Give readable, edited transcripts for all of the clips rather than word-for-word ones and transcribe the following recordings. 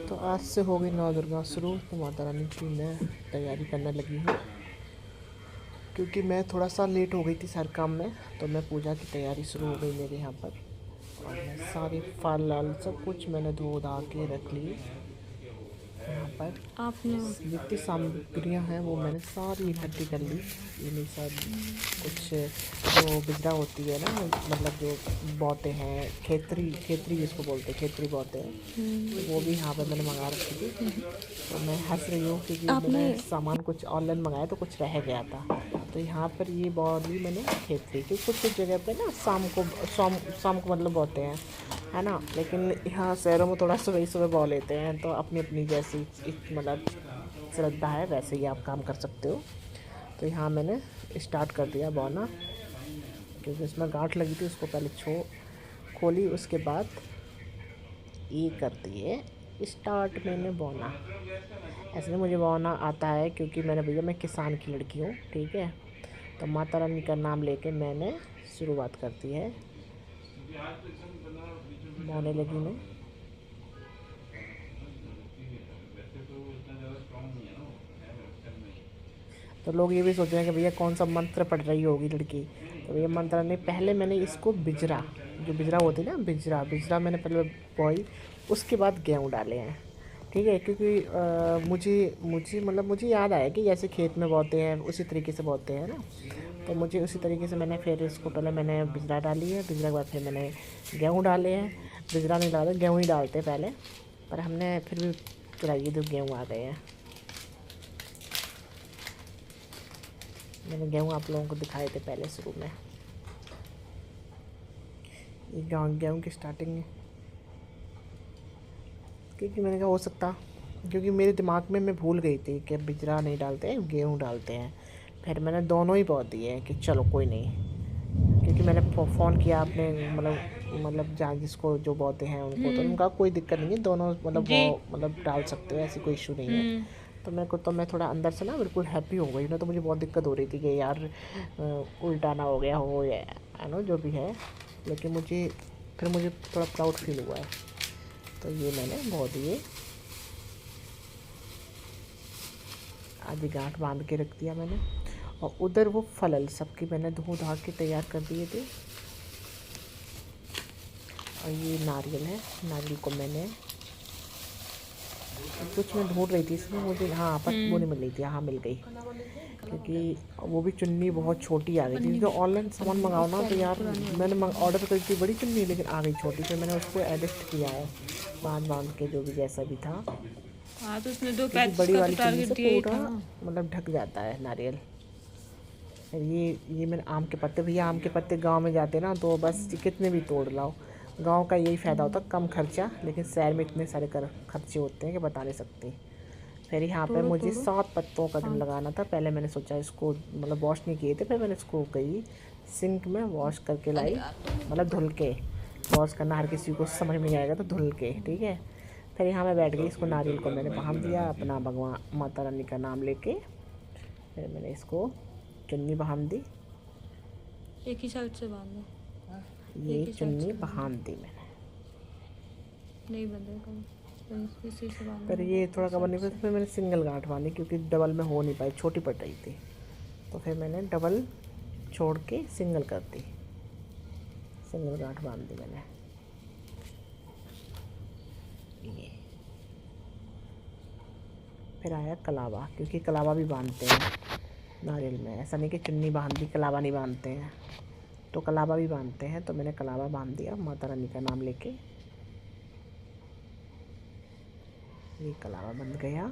तो आज से हो गई नौ दुर्गा शुरू। तो माता रानी की मैं तैयारी करने लगी हूँ, क्योंकि मैं थोड़ा सा लेट हो गई थी हर काम में। तो मैं पूजा की तैयारी शुरू हो गई मेरे यहाँ पर। और मैं सारे फल लाल सब कुछ मैंने धो धा के रख ली। यहाँ पर आपने जितनी सामग्रियाँ हैं वो मैंने सारी इकट्ठी कर ली। ये मेरी सब कुछ जो बिजरा होती है ना, मतलब जो बौते हैं, खेतरी खेतरी जिसको बोलते हैं, खेतरी बौते हैं, तो वो भी यहाँ पर मैंने मंगा रखी थी। तो मैं हंस रही हूँ क्योंकि आपने मैंने सामान कुछ ऑनलाइन मंगाया तो कुछ रह गया था। तो यहाँ पर ये बॉल भी मैंने खेतरी, क्योंकि कुछ कुछ जगह पे ना शाम को मतलब बोते हैं, है ना। लेकिन यहाँ शहरों में थोड़ा सुबह ही सुबह बो लेते हैं। तो अपनी अपनी जैसी मतलब श्रद्धा है, वैसे ही आप काम कर सकते हो। तो यहाँ मैंने स्टार्ट कर दिया बोना, क्योंकि उसमें गांठ लगी थी, उसको पहले खोली, उसके बाद ये कर दिए स्टार्ट मैंने बोना। ऐसे मुझे बोना आता है क्योंकि मैं किसान की लड़की हूँ, ठीक है। तो माता रानी का नाम लेके मैंने शुरुआत कर दी है, बोने लगी मैं। तो लोग ये भी सोच रहे हैं कि भैया कौन सा मंत्र पढ़ रही होगी लड़की। तो भैया मंत्र नहीं, पहले मैंने इसको बिजरा, जो बिजरा होती है ना, बिजरा बिजरा मैंने पहले बोई, उसके बाद गेहूँ डाले हैं, ठीक है। क्योंकि मुझे याद आया कि जैसे खेत में बोते हैं उसी तरीके से बोते हैं ना। तो मुझे उसी तरीके से मैंने फिर इसको पहले मैंने बिजरा डाली है, बिजरा के बाद फिर मैंने गेहूँ डाले हैं। बिजरा नहीं डालते, गेहूँ ही डालते पहले, पर हमने फिर भी चलाइए तो गेहूँ आ गए हैं। मैंने गेहूँ आप लोगों को दिखाए थे पहले शुरू में। ये गेहूँ की स्टार्टिंग है, क्योंकि मैंने कहा हो सकता, क्योंकि मेरे दिमाग में मैं भूल गई थी कि बिजरा नहीं डालते हैं, गेहूँ डालते हैं। फिर मैंने दोनों ही बो दिए कि चलो कोई नहीं, क्योंकि मैंने फ़ोन किया अपने मतलब जहाँ जिसको जो बोते हैं उनको, तो उनका कोई दिक्कत नहीं है, दोनों मतलब जी। वो मतलब डाल सकते हो, ऐसी कोई इशू नहीं है। तो मैं थोड़ा अंदर से ना बिल्कुल हैप्पी हो गई ना। तो मुझे बहुत दिक्कत हो रही थी कि यार उल्टा ना हो गया हो, या है ना जो भी है। लेकिन मुझे थोड़ा प्राउड फील हुआ है। तो ये मैंने बो दिए, आधी गांठ बांध के रख दिया मैंने। और उधर वो फलल सबकी मैंने धो धा के तैयार कर दिए थे। और ये नारियल है, नारियल को मैंने कुछ मैं ढूंढ रही थी इसमें, मुझे हाँ पर वो नहीं मिल रही थी, हाँ मिल गई। क्योंकि वो भी चुन्नी बहुत छोटी आ गई थी, क्योंकि ऑनलाइन सामान मंगाओ ना तो यार मैंने ऑर्डर करी थी बड़ी चुन्नी, लेकिन आ गई छोटी। फिर मैंने उसको एडजस्ट किया है बांध के, जो भी जैसा भी था। हाँ, तो उसने दो क्योंकि पैच बड़ी का तो वाली चुन्नी से टारगेट दिया ही पूरा था। मतलब ढक जाता है नारियल। ये मैंने आम के पत्ते, भैया आम के पत्ते गांव में जाते ना तो बस कितने भी तोड़ लाओ। गांव का यही फ़ायदा होता, कम खर्चा, लेकिन शहर में इतने सारे खर्चे होते हैं कि बता नहीं सकती। फिर यहाँ पे तोड़ो मुझे तोड़ो 7 पत्तों का ढंग 5। लगाना था। पहले मैंने सोचा इसको मतलब वॉश नहीं किए थे, फिर मैंने इसको गई सिंक में वॉश करके लाई, मतलब धुल के। वॉश करना हर किसी को समझ में नहीं आएगा, तो धुल के, ठीक है। फिर यहाँ मैं बैठ गई, इसको नारियल को मैंने बांध दिया अपना भगवान माता रानी का नाम लेके। फिर मैंने इसको चुन्नी बांध दी, एक ही साइड से बांध दो, ये एक ही साइड चुन्नी से बांध बांध दो। दी मैंने। नहीं बंधेगा, इसी से फिर बांधना ये होगा, थोड़ा एक कवर साइड नहीं हुआ, से। तो फिर मैंने सिंगल गांठ बांधी, क्योंकि डबल में हो नहीं पाई, छोटी पड़ रही थी। तो फिर मैंने डबल छोड़ के सिंगल कर दी, सिंगल गांठ बांध दी मैंने। ये फिर आया कलावा, क्योंकि कलावा भी बांधते हैं नारियल में, ऐसा नहीं कि चुन्नी बांध दी कलावा नहीं बांधते हैं, तो कलावा भी बांधते हैं। तो मैंने कलावा बांध दिया माता रानी का नाम लेके। ये कलावा बंध गया।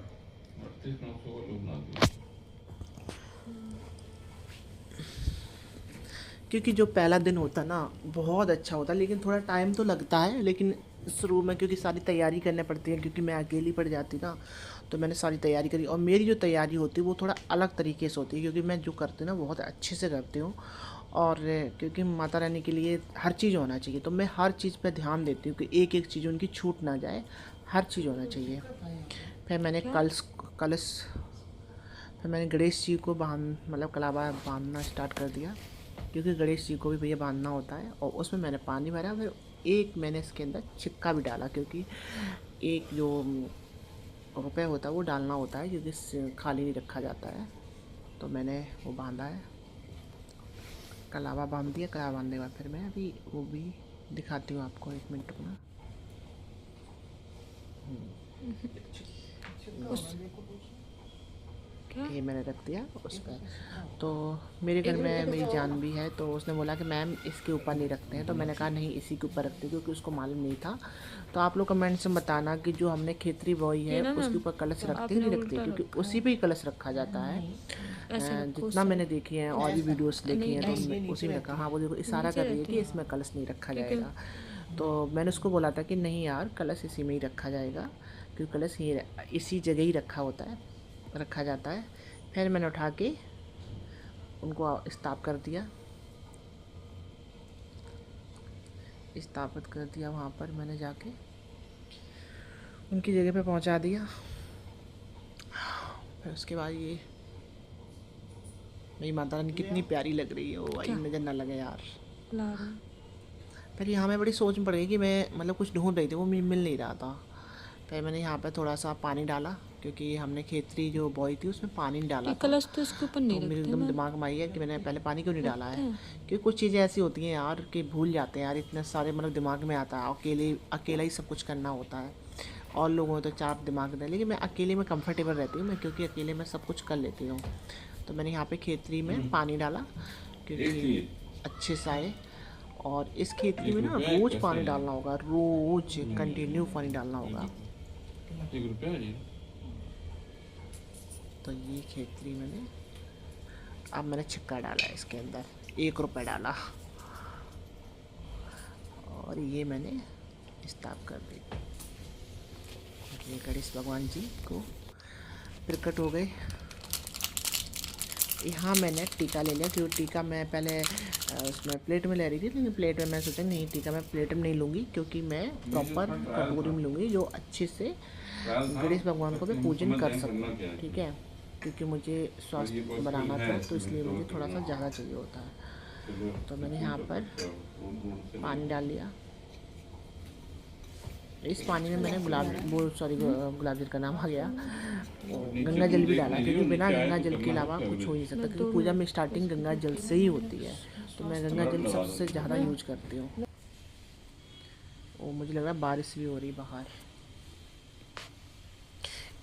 क्योंकि जो पहला दिन होता है ना बहुत अच्छा होता है, लेकिन थोड़ा टाइम तो लगता है। लेकिन शुरू में क्योंकि सारी तैयारी करनी पड़ती है, क्योंकि मैं अकेली पड़ जाती ना, तो मैंने सारी तैयारी करी। और मेरी जो तैयारी होती है वो थोड़ा अलग तरीके से होती है, क्योंकि मैं जो करती हूँ ना बहुत अच्छे से करती हूँ। और क्योंकि माता रानी के लिए हर चीज़ होना चाहिए, तो मैं हर चीज़ पे ध्यान देती हूँ कि एक एक चीज़ उनकी छूट ना जाए, हर चीज़ होना चाहिए। फिर मैंने क्या? कलश फिर मैंने गणेश जी को मतलब कलावा बांधना स्टार्ट कर दिया, क्योंकि गणेश जी को भी भैया बांधना होता है। और उसमें मैंने पानी भरा, फिर एक मैंने इसके अंदर छिक्का भी डाला, क्योंकि एक जो रुपए होता है वो डालना होता है, क्योंकि खाली नहीं रखा जाता है। तो मैंने वो बांधा है, कलावा बांध दिया। कलावा बांधने के बाद फिर मैं अभी वो भी दिखाती हूँ आपको, 1 मिनट रुकना। क्या ये मैंने रख दिया उस पर। तो मेरे घर में मेरी जान भी है, तो उसने बोला कि मैम इसके ऊपर नहीं रखते हैं। तो मैंने कहा नहीं, इसी के ऊपर रखते हैं, क्योंकि उसको मालूम नहीं था। तो आप लोग कमेंट्स में बताना कि जो हमने खेतरी बोई है ये ना उसके मैम, ऊपर कलश तो रखते हैं नहीं आपने रखते, उल्टा क्योंकि रखा उसी पे ही कलश रखा जाता है। ऐसे रखो जितना उससे। मैंने देखी है और भी वीडियोस देखी हैं, तो ऐसे मैं उसी में रखा। हाँ, वो देखो इशारा नीचे कर रही है रहती कि है। इसमें कलश नहीं रखा क्योंकि जाएगा। तो मैंने उसको बोला था कि नहीं यार, कलश इसी में ही रखा जाएगा, क्योंकि कलश इसी जगह ही रखा जाता है। फिर मैंने उठा के उनको स्थापित कर दिया, स्थापित कर दिया। वहाँ पर मैंने जाके उनकी जगह पे पहुँचा दिया। फिर उसके बाद ये मेरी माता रानी कितनी प्यारी लग रही है, वो भाई नज़र ना लगे यार। ला रहा हूँ। फिर यहाँ मैं बड़ी सोच में पड़ गई कि मैं मतलब कुछ ढूंढ रही थी, वो मिल नहीं रहा था। फिर मैंने यहाँ पे थोड़ा सा पानी डाला, क्योंकि हमने खेतरी जो बोई थी उसमें पानी नहीं डाला ये था। कलश तो इसके ऊपर नहीं तो मेरे रखते एकदम मैम। दिमाग में आई है कि मैंने पहले पानी क्यों नहीं डाला रखते है, हैं। क्योंकि कुछ चीज़ें ऐसी होती हैं यार कि भूल जाते हैं यार, इतने सारे मतलब दिमाग में आता है। अकेला ही सब कुछ करना होता है, और लोगों में तो 4 दिमाग होते हैं, लेकिन मैं अकेले में कंफर्टेबल रहती हूँ मैं, क्योंकि अकेले में सब कुछ कर लेती हूँ। तो मैंने यहाँ पे खेतरी में पानी डाला, क्योंकि अच्छे से आए। और इस खेतरी में ना रोज़ पानी डालना होगा, रोज़ कंटिन्यू पानी डालना होगा। तो ये खेतरी अब मैंने छिक्का डाला है इसके अंदर, 1 रुपये डाला, और ये मैंने स्थापित कर दी। ये गणेश भगवान जी को प्रकट हो गए। यहाँ मैंने टीका ले लिया, क्योंकि टीका मैं पहले उसमें प्लेट में ले रही थी, लेकिन प्लेट में मैं सोचा नहीं, टीका मैं प्लेट में नहीं लूँगी, क्योंकि मैं प्रॉपर कटोरी में लूँगी, जो अच्छे से गणेश भगवान को मैं पूजन कर सकूँ। ठीक है, क्योंकि मुझे स्वास्थ्य बनाना था, तो इसलिए मुझे थोड़ा सा ज़्यादा चाहिए होता है। तो मैंने यहाँ पर पानी डाल लिया। इस पानी में मैंने गुलाब जल का नाम आ गया, गंगा जल भी डाला, क्योंकि बिना गंगा जल के अलावा कुछ हो नहीं सकता, क्योंकि पूजा में स्टार्टिंग गंगा जल से ही होती है। तो मैं गंगा जल सबसे ज़्यादा यूज करती हूँ। और मुझे लग रहा है बारिश भी हो रही बाहर।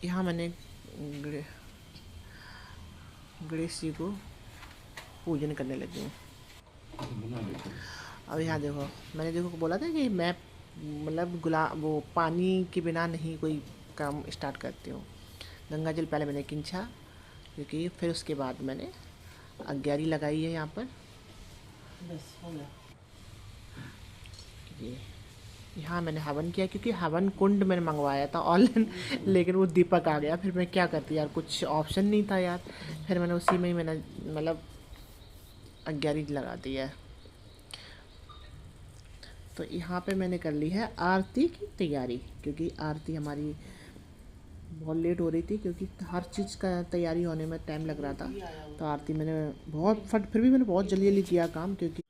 यहाँ मैंने गणेश जी को पूजन करने लगी हूँ। अब यहाँ देखो, मैंने देखो बोला था कि मैं मतलब वो पानी के बिना नहीं कोई काम स्टार्ट करती हूँ। गंगा जल पहले मैंने खींचा, क्योंकि फिर उसके बाद मैंने अग्यारी लगाई है यहाँ पर। ये यहाँ मैंने हवन किया, क्योंकि हवन कुंड मैंने मंगवाया था ऑनलाइन, लेकिन वो दीपक आ गया। फिर मैं क्या करती यार, कुछ ऑप्शन नहीं था यार। फिर मैंने उसी में ही मैंने मतलब अग्यारी लगा दी है। तो यहाँ पे मैंने कर ली है आरती की तैयारी, क्योंकि आरती हमारी बहुत लेट हो रही थी, क्योंकि हर चीज़ का तैयारी होने में टाइम लग रहा था। तो आरती मैंने फिर भी मैंने बहुत जल्दी किया काम, क्योंकि